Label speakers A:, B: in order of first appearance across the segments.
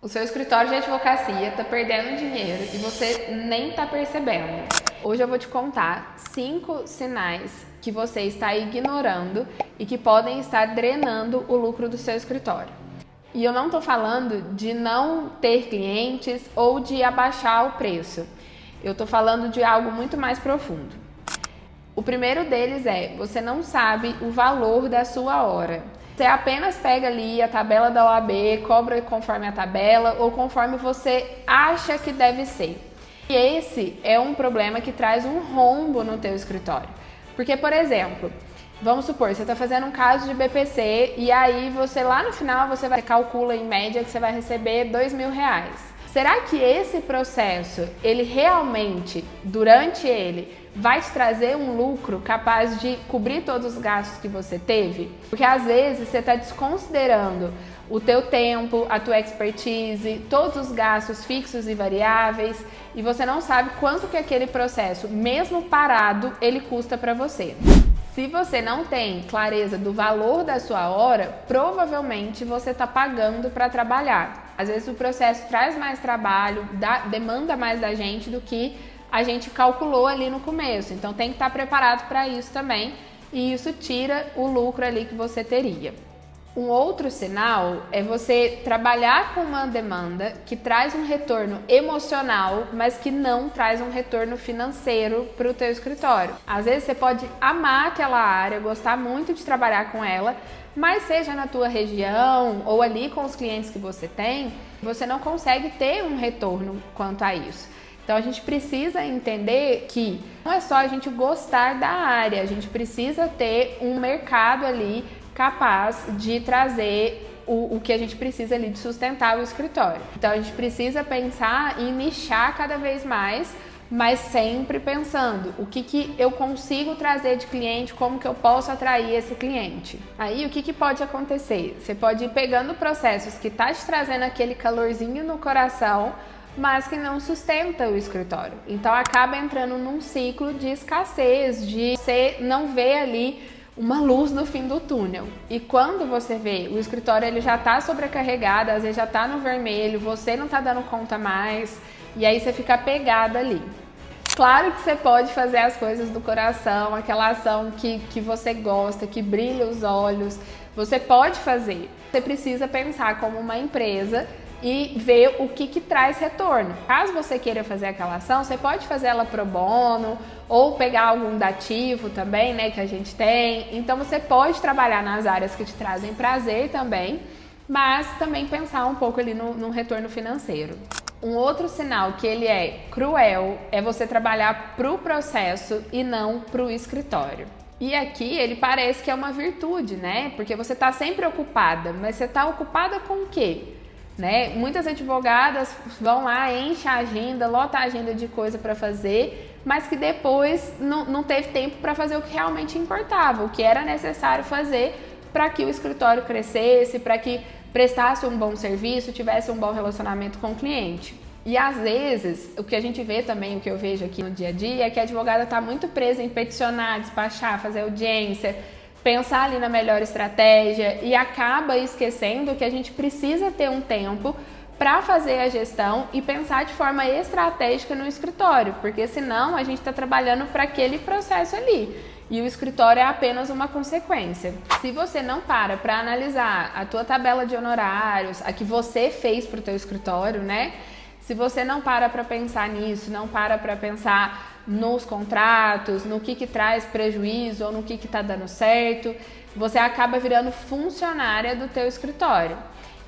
A: O seu escritório de advocacia está perdendo dinheiro e você nem está percebendo. Hoje eu vou te contar 5 sinais que você está ignorando e que podem estar drenando o lucro do seu escritório. E eu não estou falando de não ter clientes ou de abaixar o preço. Eu estou falando de algo muito mais profundo. O primeiro deles é: você não sabe o valor da sua hora. Você apenas pega ali a tabela da OAB, cobra conforme a tabela ou conforme você acha que deve ser. E esse é um problema que traz um rombo no teu escritório. Porque, por exemplo, vamos supor, você está fazendo um caso de BPC e aí você lá no final você calcula em média que você vai receber R$2.000. Será que esse processo, ele realmente, durante ele, vai te trazer um lucro capaz de cobrir todos os gastos que você teve? Porque às vezes você está desconsiderando o teu tempo, a tua expertise, todos os gastos fixos e variáveis e você não sabe quanto que aquele processo, mesmo parado, ele custa para você. Se você não tem clareza do valor da sua hora, provavelmente você está pagando para trabalhar. Às vezes o processo traz mais trabalho, demanda mais da gente do que a gente calculou ali no começo. Então tem que estar preparado para isso também e isso tira o lucro ali que você teria. Um outro sinal é você trabalhar com uma demanda que traz um retorno emocional, mas que não traz um retorno financeiro para o teu escritório. Às vezes você pode amar aquela área, gostar muito de trabalhar com ela, mas seja na tua região ou ali com os clientes que você tem, você não consegue ter um retorno quanto a isso. Então a gente precisa entender que não é só a gente gostar da área, a gente precisa ter um mercado ali capaz de trazer o que a gente precisa ali de sustentar o escritório. Então a gente precisa pensar em nichar cada vez mais, mas sempre pensando o que eu consigo trazer de cliente, como que eu posso atrair esse cliente. Aí o que pode acontecer? Você pode ir pegando processos que tá te trazendo aquele calorzinho no coração, mas que não sustenta o escritório. Então acaba entrando num ciclo de escassez, de você não ver ali uma luz no fim do túnel. E quando você vê, o escritório ele já está sobrecarregado, às vezes já está no vermelho, você não está dando conta mais, e aí você fica pegado ali. Claro que você pode fazer as coisas do coração, aquela ação que você gosta, que brilha os olhos, você pode fazer. Você precisa pensar como uma empresa e ver o que traz retorno. Caso você queira fazer aquela ação, você pode fazer ela pro bono ou pegar algum dativo também, né, que a gente tem. Então você pode trabalhar nas áreas que te trazem prazer também, mas também pensar um pouco ali no retorno financeiro. Um outro sinal que ele é cruel é você trabalhar pro processo e não pro escritório. E aqui ele parece que é uma virtude, né? Porque você está sempre ocupada, mas você está ocupada com o quê? Né? Muitas advogadas vão lá, enchem a agenda, lota a agenda de coisa para fazer, mas que depois não teve tempo para fazer o que realmente importava, o que era necessário fazer para que o escritório crescesse, para que prestasse um bom serviço, tivesse um bom relacionamento com o cliente. E às vezes, o que a gente vê também, o que eu vejo aqui no dia a dia, é que a advogada está muito presa em peticionar, despachar, fazer audiência, pensar ali na melhor estratégia e acaba esquecendo que a gente precisa ter um tempo para fazer a gestão e pensar de forma estratégica no escritório, porque senão a gente está trabalhando para aquele processo ali e o escritório é apenas uma consequência. Se você não para analisar a tua tabela de honorários, a que você fez para o teu escritório, né? Se você não para pensar nisso, não para pensar nos contratos, no que traz prejuízo ou no que está dando certo, você acaba virando funcionária do teu escritório.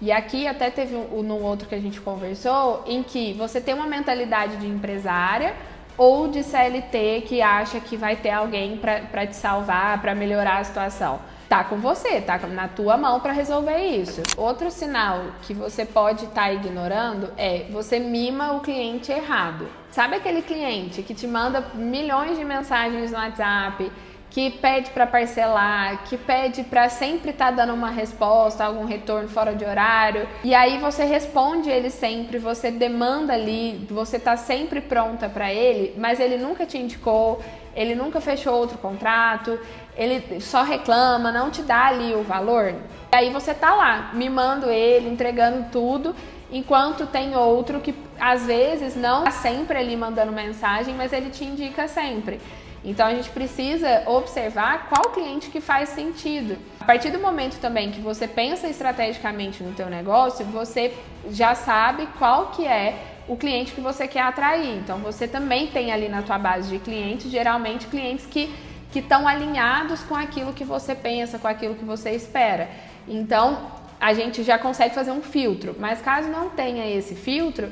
A: E aqui até teve no outro que a gente conversou, em que você tem uma mentalidade de empresária ou de CLT que acha que vai ter alguém para te salvar, para melhorar a situação. Tá com você, tá na tua mão para resolver isso. Outro sinal que você pode estar ignorando é você mima o cliente errado. Sabe aquele cliente que te manda milhões de mensagens no WhatsApp, que pede para parcelar, que pede para sempre estar dando uma resposta, algum retorno fora de horário, e aí você responde ele sempre, você demanda ali, você tá sempre pronta para ele, mas ele nunca te indicou, ele nunca fechou outro contrato, ele só reclama, não te dá ali o valor. E aí você tá lá, mimando ele, entregando tudo, enquanto tem outro que às vezes não está sempre ali mandando mensagem, mas ele te indica sempre. Então a gente precisa observar qual cliente que faz sentido. A partir do momento também que você pensa estrategicamente no teu negócio, você já sabe qual que é o cliente que você quer atrair. Então você também tem ali na tua base de clientes, geralmente clientes que estão alinhados com aquilo que você pensa, com aquilo que você espera. Então a gente já consegue fazer um filtro, mas caso não tenha esse filtro,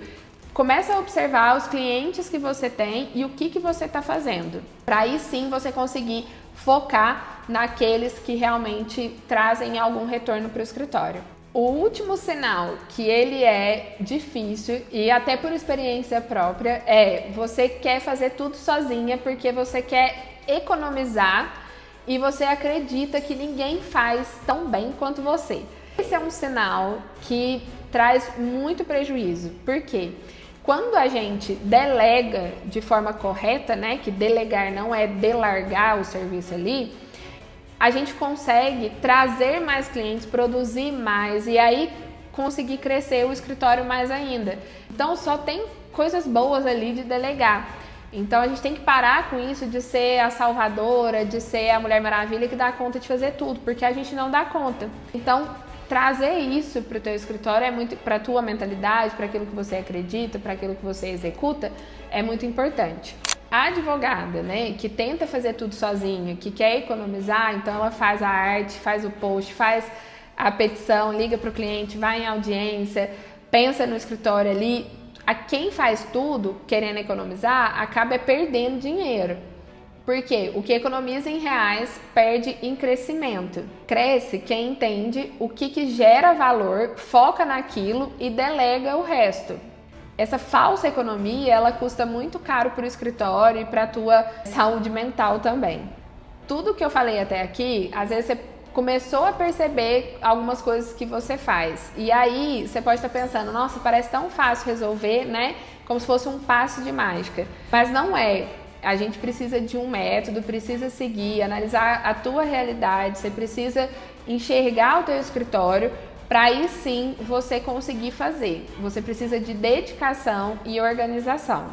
A: começa a observar os clientes que você tem e o que você está fazendo, para aí sim você conseguir focar naqueles que realmente trazem algum retorno para o escritório. O último sinal que ele é difícil, e até por experiência própria, é você quer fazer tudo sozinha porque você quer economizar e você acredita que ninguém faz tão bem quanto você. Esse é um sinal que traz muito prejuízo. Por quê? Quando a gente delega de forma correta, né, que delegar não é delargar o serviço ali, a gente consegue trazer mais clientes, produzir mais e aí conseguir crescer o escritório mais ainda. Então só tem coisas boas ali de delegar. Então a gente tem que parar com isso de ser a salvadora, de ser a Mulher Maravilha que dá conta de fazer tudo, porque a gente não dá conta. Então trazer isso para o teu escritório é muito, para a tua mentalidade, para aquilo que você acredita, para aquilo que você executa, é muito importante. A advogada, né, que tenta fazer tudo sozinha, que quer economizar, então ela faz a arte, faz o post, faz a petição, liga para o cliente, vai em audiência, pensa no escritório ali. A quem faz tudo, querendo economizar, acaba perdendo dinheiro. Porque o que economiza em reais perde em crescimento. Cresce quem entende o que gera valor, foca naquilo e delega o resto. Essa falsa economia, ela custa muito caro para o escritório e para a tua saúde mental também. Tudo que eu falei até aqui, às vezes você começou a perceber algumas coisas que você faz. E aí você pode estar pensando, nossa, parece tão fácil resolver, né? Como se fosse um passe de mágica. Mas não é. A gente precisa de um método, precisa seguir, analisar a tua realidade, você precisa enxergar o teu escritório para aí sim você conseguir fazer. Você precisa de dedicação e organização.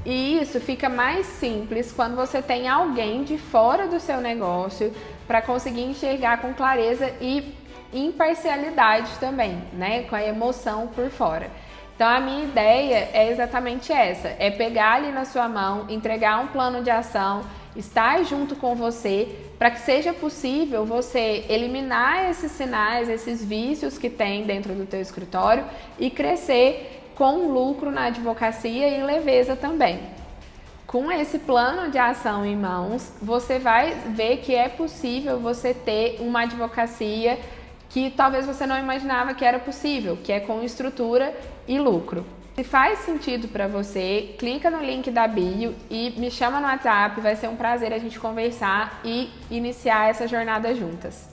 A: E isso fica mais simples quando você tem alguém de fora do seu negócio para conseguir enxergar com clareza e imparcialidade também, né? Com a emoção por fora. Então a minha ideia é exatamente essa, é pegar ali na sua mão, entregar um plano de ação, estar junto com você, para que seja possível você eliminar esses sinais, esses vícios que tem dentro do teu escritório e crescer com lucro na advocacia e leveza também. Com esse plano de ação em mãos, você vai ver que é possível você ter uma advocacia que talvez você não imaginava que era possível, que é com estrutura e lucro. Se faz sentido para você, clica no link da bio e me chama no WhatsApp, vai ser um prazer a gente conversar e iniciar essa jornada juntas.